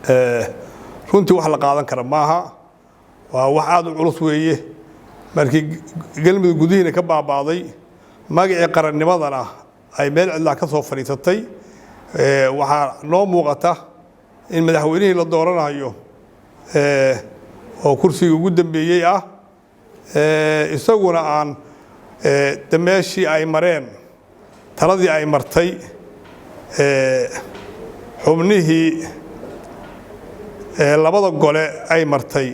runtii wax la qaadan kara maaha waa wax aad u culus weeye markii galmudug gudihiina ka baabaaday magacii qarannimadana ay meel cidla ka soo fariisatay waxaa noo muuqata in madaxweynihii la dooranayo oo kursiga ugu dambeeyay ah isaguna aan dameeshii ay mareen taladii ay martay xubnihii labada gole ay martay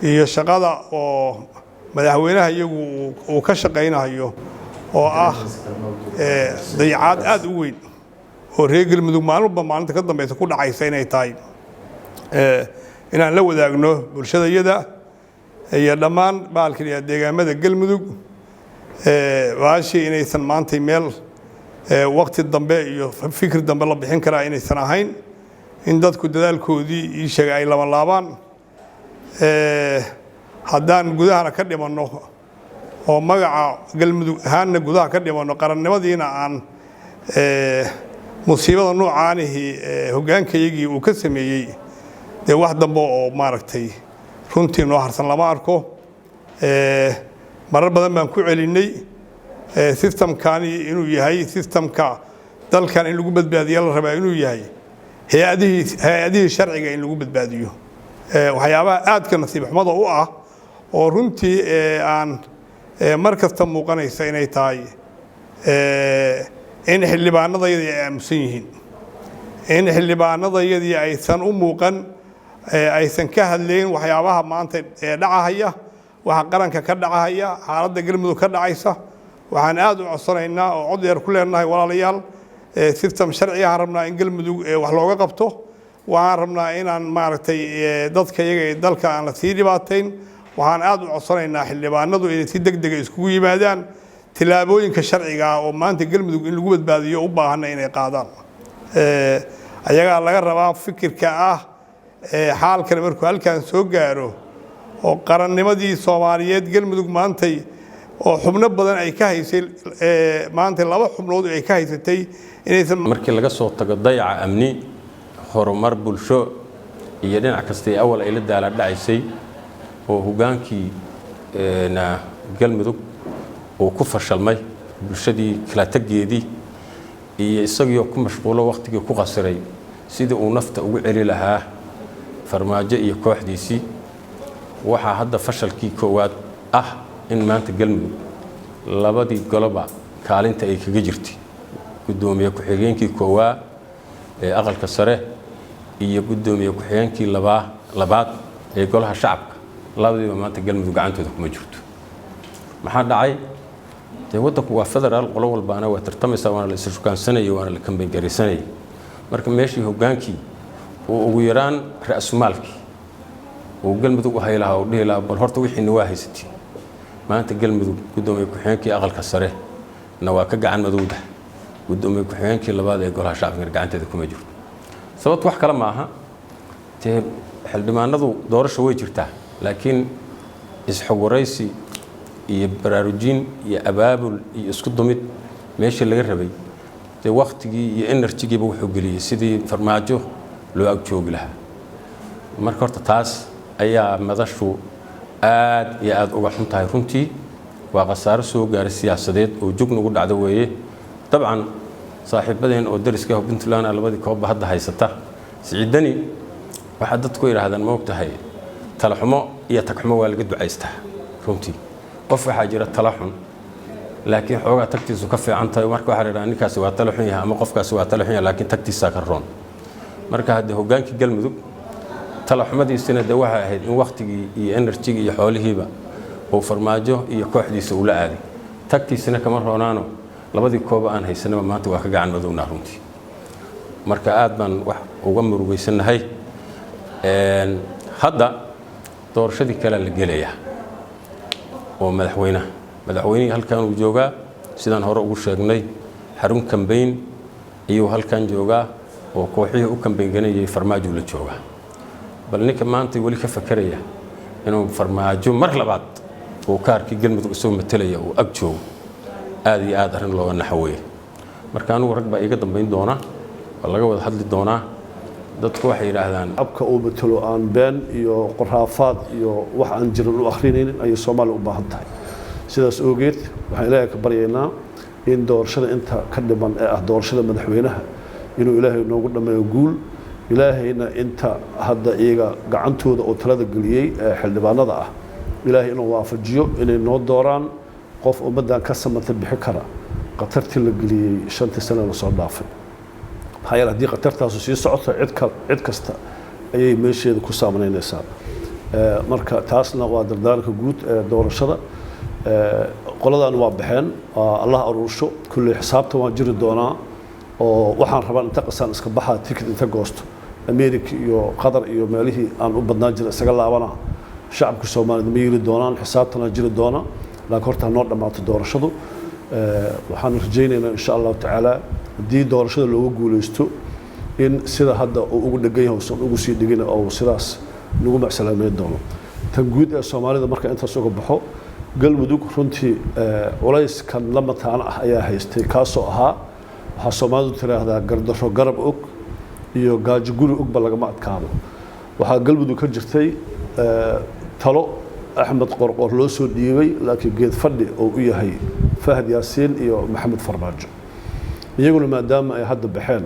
iyo shaqada oo madaxweynaha iyagu uu ka shaqaynayo oo ah dayacaad aad u weyn oo reer galmudug maalinba maalinta ka dambaysa ku dhacaysa inay tahay inaan la wadaagno bulshadayada iyo dhammaan baalkan iyo deegaamada galmudug baashii inaysan maantay meel waqti dambe iyo fikir dambe la bixin karaa inaysan ahayn in dadku dadaalkoodii ii sheegay ay laba laabaan haddaan gudahana ka dhimanno oo magaca galmudug ahaanna gudaha ka dhimanno qarannimadiina aan musiibada noocaanihii hogaankayagii uu ka sameeyey dee wax dambe oo maaragtay runtii noo harsan lama arko marar badan baan ku celinay systemkani inuu yahay systemka dalkan in lagu badbaadiyo la rabaa inuu yahay hay-adihii sharciga in lagu badbaadiyo waxyaabaha aadka nasiib xumada u ah oo runtii aan mar kasta muuqanaysa inay tahay in xildhibaanadayadii ay aamusan yihiin in xildhibaanadayadii aysan u muuqan aysan ka hadlayn waxyaabaha maanta dhacahaya waxa qaranka ka dhacahaya xaaladda galmudug ka dhacaysa waxaan aad u codsanaynaa oo cod dheer ku leenahay walaalayaal system sharci ah rabnaa in galmudug wax looga qabto waxaan rabnaa inaan maaragtay dadka iyaga ee dalka aan la sii dhibaatayn waxaan aad u codsanaynaa xildhibaanadu inay si degdeg iskugu yimaadaan tilaabooyinka sharciga ah oo maanta galmudug in lagu badbaadiyo u baahan inay qaadaan ayaga laga rabaa fikirka ah xaalkan markuu halkan soo gaaro oo qarannimadii Soomaaliyeed galmudug maantay oo xubno badan ay ka haysay maanta laba xubnood ay ka haysatay inaysan markii laga soo tago dayaca amni horumar bulsho iyo dhinac kasta awal ay la daala dhacaysay oo hogaankii galmudug oo ku fashalmay bulshadii kala tageedii iyo isagoo ku mashquulo waqtigii ku qasiray sidii uu nafta ugu celi lahaa farmaajo iyo kooxdiisii waxa hadda fashalkii koowaad ah in maanta galmudug labadii goloba kaalinta ay kaga jirtay gudoomiye ku-xigeenkii koowaad ee aqalka sare iyo gudoomiye ku-xigeenkii labaad ee golaha shacabka labadiiba maanta galmudug gacantooda kuma jirto maxaa dhacay waddanku waa federaal qolo walbaana waa tartamaysaa waana la isrukaansanayay waana la kambeyn garaysanayay marka meeshii hogaankii oo ugu yaraan ra'sumaalkii oo galmudug u haylaha oo dhihi lahaa bal horta wixiina waa haysatay maanta galmudug gudoomiye ku-xigeenkii aqalka sare na waa ka gacan madowda gudoomiye ku-xigeenkii labaad ee golaha shacabka gacanteeda kuma jirto sababtu wax kale ma aha xildhibaanadu doorasho way jirtaa laakiin isxogwaraysi iyo baraarujin iyo abaabul iyo isku dumid meeshii laga rabay waqtigii iyo energy-giiba wuxuu geliyay sidii farmaajo loo ag joogi lahaa marka horta taas ayaa madashu aad iyo aad uga xun tahay runtii waa khasaaro soo gaaray siyaasadeed oo jug nagu dhacdo weeye dabcan saaxiibadeen oo dariska Puntland labadii koob hadda haysata siciidani waxa dadku yiraahdaan ma ogtahay talaxumo iyo tagxumo waa laga ducaystaa runtii qof waxa jira talaxun laakiin xoogaa tagtiisu ka fiican tahay marka waxa raadaan ninkaasi waa talaxun yahay ama qofkaasi waa talaxun yahay laakiin tagtiisa ka roon marka hadda hogaankii galmudug talaxumadiisina waxa ahayd in waqtigii iyo energy iyo xoolihiiba oo farmaajo iyo kooxdiisa ula aaday tagtiisina kama roonaano labadii koob aan haysanaba maanta waa ka gacan madowna runtii marka aad baan wax uga murugeysanahay hadda doorashadii kale la gelayaa oo madaxweynihii halkan uu joogaa sidaan hore ugu sheegnay xarun kambeyn iyo halkan joogaa oo kooxihii u kambeyn ganayay farmaajo la joogaa bal ninka maanta wali ka fakaraya inuu farmaajo mar labaad oo kaarkii galmudug soo matalaya oo ag joogo aad iyo aad arrin looga naxweey marka anigu rag baa iga dambeyn doona laga wada hadli doonaa dadku waxay yiraahdaan abka uu batalo aan been iyo qoraafaad iyo wax aan jirin u akhrinaynin ay Soomaaliya u baahan tahay sidaas ogeed waxaan Ilaahay ka baryaynaa in doorashada inta ka dhiman ee doorashada madaxweynaha inuu Ilaahay noogu dhameeyo guul ilaahayna inta hadda iyaga gacantooda oo talada galiyay xildhibaanada ah ilaahay inuu waafajiyo inay noo dooraan qof ummadan ka samata bixi kara qatartii la galiyay 5 sano la soo dhaafay hay'ad haddii qatartaas sii socoto cid kasta ayay meesheeda ku saamaynaysaa marka taasna waa dardaaranka guud ee doorashada qoladan waa baxeen Allah aruursho kulli xisaabta waan jiri doonaa oo waxaan rabaa inta qasaan iska baxa ticket inta goosto America iyo Qatar iyo meelihii aan u badnaan jiray isaga laabana shacabka Soomaaliyeed ma yiri doonaan xisaabtana jiri doona laakiin horta noo dhamaato doorashadu waxaan rajaynaynaa insha Allah taala hadii doorashada loogu guuleysto in sida hadda uu ugu dhagan yahay oo ugu sii dhigina oo sidaas lagu macsalaameyn doono tan guud ee Soomaalida marka intaas uga baxo galmudug runtii culays kan lama taan ah ayaa haystay kaasoo ahaa waxa Soomaalidu tiraahdaa gardaro garab og iyo gaajo guri og laga ma adkaado waxa galmudug ka jirtay talo Axmed Qorqor loo soo dhiibay laakiin geed fadhi oo u yahay Fahad Yaasiin iyo Maxamed Farmaajo iyaguna maadaama ay hadda baxeen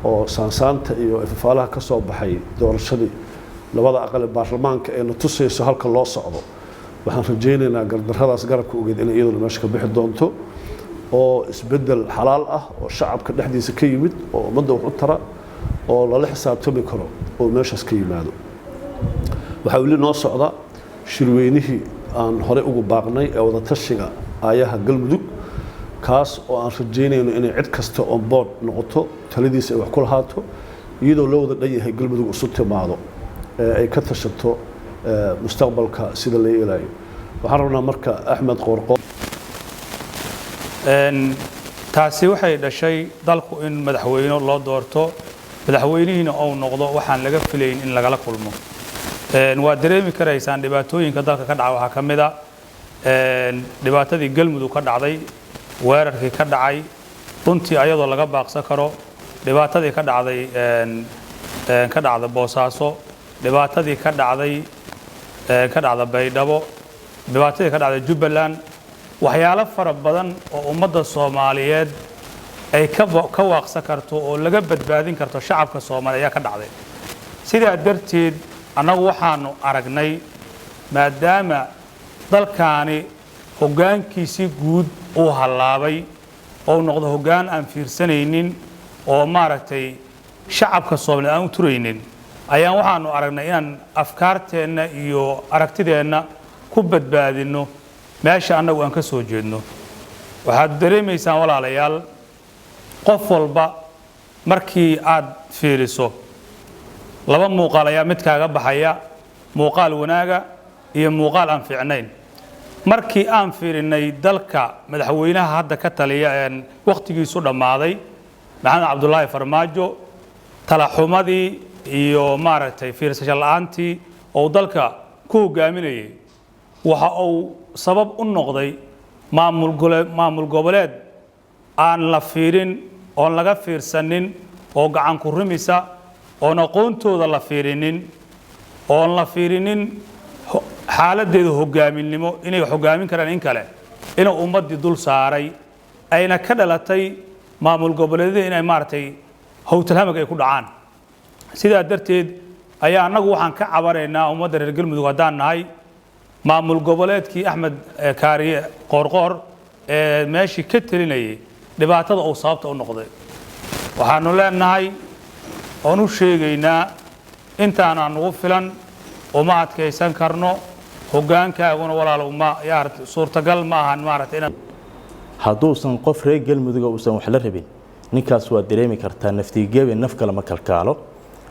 oo saansaanta iyo ifafaalaha ka soo baxay doorashadii labada aqal ee baarlamaanka ee la tusayso halka loo socdo waxaan rajaynaynaa gardarradaas garabka ogeed in iyaduna meesha ka bixi doonto oo isbedel xalaal ah oo shacabka dhexdiisa ka yimid oo ummadda wax u tara oo la xisaabtami karo oo meeshaas ka yimaado waxa wali noo socda shirweynihii aan hore ugu baaqnay ee wada tashiga aayaha galmudug kaas oo aan rajaynayno inay cid kasta on board noqoto taladiisa ay wax ku lahaato iyadoo loo wada dhan yahay galmudug isu timaado ay ka tashato mustaqbalka sida la yeelayo waxaan rabnaa marka Axmed Qorqor taasi waxay dhashay dalku in madaxweyne loo doorto madaxweynihiina uu noqdo waxaan laga filayn in lagala kulmo waa dareemi karaysaan dhibaatooyinka dalka ka dhaca waxa kamid ah dhibaatadii galmudug ka dhacday weerarkii ka dhacay runtii ayadoo laga baaqsan karo dhibaatadii ka dhacday Boosaaso dhibaatadii ka dhacday Baydhabo dhibaatadii ka dhacday Jubbaland waxyaalo fara badan oo ummadda Soomaaliyeed ay ka waaqsan karto oo laga badbaadin karto shacabka Soomaaliyeed ayaa ka dhacday sidaa darteed anagu waxaanu aragnay maadaama dalkaani hoggaankiisii guud uu halaabay oo noqdo hoggaan aan fiirsanaynin oo maaragtay shacabka Soomaaliyeed aan u turaynin ayaan waxaanu aragnay inaan afkaarteena iyo aragtideena ku badbaadino meesha anagu aan ka soo jeedno waxaad dareemaysaan walaalayaal qof walba markii aad fiiriso laba muuqaal ayaa mid kaaga baxaya muuqaal wanaaga iyo muuqaal aan fiicnayn markii aan fiirinay dalka madaxweynaha hadda ka taliya ee waqtigiisu dhamaaday Maxamed Cabdullaahi Farmaajo talaxumadii iyo maaragtay fiirsasho la'aantii oo dalka ku hogaaminayay waxa uu sabab u noqday maamul goboleed aan la fiirin oo laga fiirsanin oo gacan ku rumisa oo aqoontooda la fiirinin oo la fiirinin xaaladeedu hogaaminimo inay hogaamin karaan in kale inuu ummadii dul saaray ayna ka dhalatay maamul goboleedyada inay maartay howtalhamag ay ku dhacaan sidaa darteed ayaa anagu waxaan ka cabaraynaa ummadda reer galmudug hadaan nahay maamul goboleedkii Axmed Kaariye Qorqor ee meeshii ka talinayay dhibaatada uu sababta u noqday waxaanu leenahay oo u sheegaynaa intaan aan ugu filan oo ma adkaysan karno hoggaankaaguna walaal uma yaarta suurtagal ma ahan maartay hadduusan qof reer galmudug uusan wax la rabin ninkaas waa dareemi kartaa naftigeebe naf kale ma kalkaalo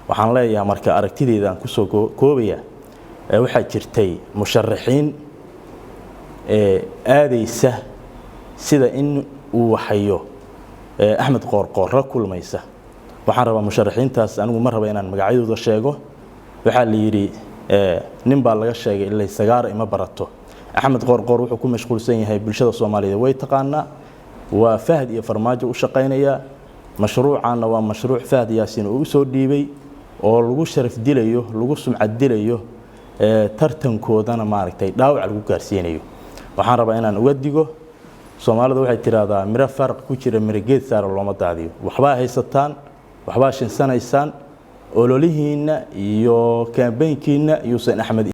waxaan leeyahay marka aragtideeda aan ku soo koobaya waxaa jirtay musharaxiin aadaysa sida in uu waxayo Axmed Qorqor la kulmaysa waxaan rabaa musharaxiintaas anigu ma raba inaan magacyadooda sheego waxa la yiri nin baa laga sheegay ilaa sagaar ima barato Axmed Qorqor wuxuu ku mashquulsan yahay bulshada Soomaaliyeed way taqaana waa Fahad iyo Farmaajo u shaqeynaya mashruucana waa mashruuc Fahad Yaasiin oo soo dhiibay oo lagu sharaf dilayo lagu sumcad dilayo tartankoodana maaragtay dhaawac lagu gaarsiinayo waxaan rabaa inaan uga digo Soomaalidu waxay tiraahdaa miro farq ku jira miro geed saar looma daadiyo waxba haysataan waxba shinsanaysaan ololihiina iyo campaign-kiina Yuusuf Axmed